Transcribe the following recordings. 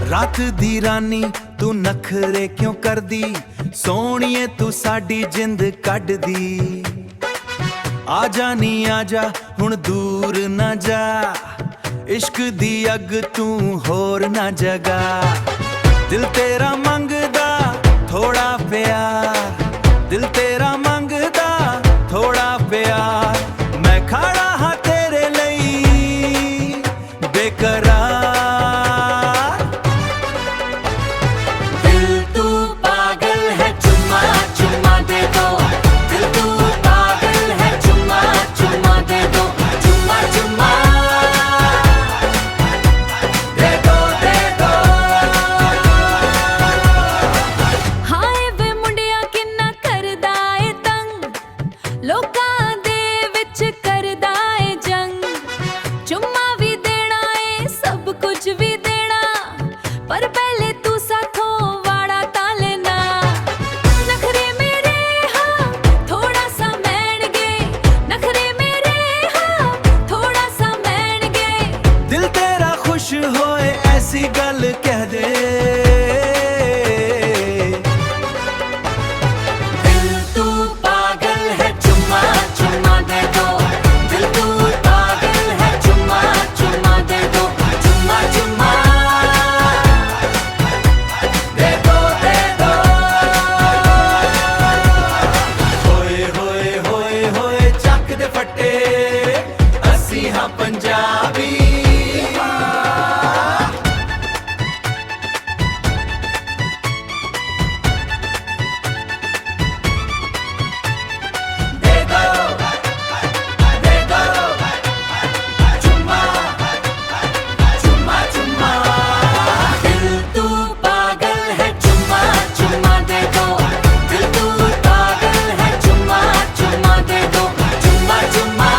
रात दी रानी तू नखरे क्यों कर दी, सोहणिए तू साडी जिंद कढ दी। आजा नी आजा हुण दूर ना जा, इश्क दी अग तू होर ना जगा। दिल तेरा मंगदा थोड़ा प्यार, दिल तेरा मंगदा थोड़ा प्यार। मैं खड़ा हाँ तेरे लई बेकरार। लोकां दे विच करदा ए जंग, चुम्मा भी देना ए सब कुछ भी देना, पर पहले तू साथों वाड़ा तां लेना। नखरे मेरे हाँ थोड़ा सा मैन गे, नखरे मेरे हाँ थोड़ा सा मैन गे। दिल तेरा खुश होए ऐसी गल कह दे, पंजाबी। दे दो चुम्मा चुम्मा चुम्मा। दिल तू पागल है चुम्मा चुम्मा दे दो, दिल तू पागल है चुम्मा चुम्मा दे दो। चुम्मा चुम्मा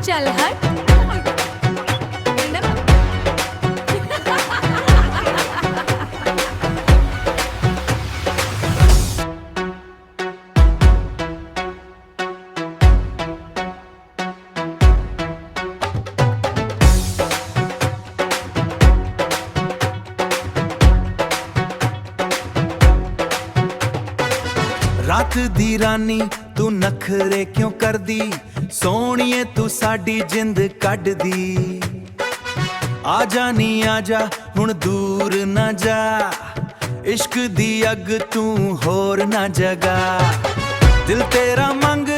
चल हट। रात दी रानी तू नखरे क्यों कर दी, सोहणिए तू साडी जिंद कढ दी। आजा नी आजा हुण दूर ना जा, इश्क दी अग तू होर ना जगा। दिल तेरा मंग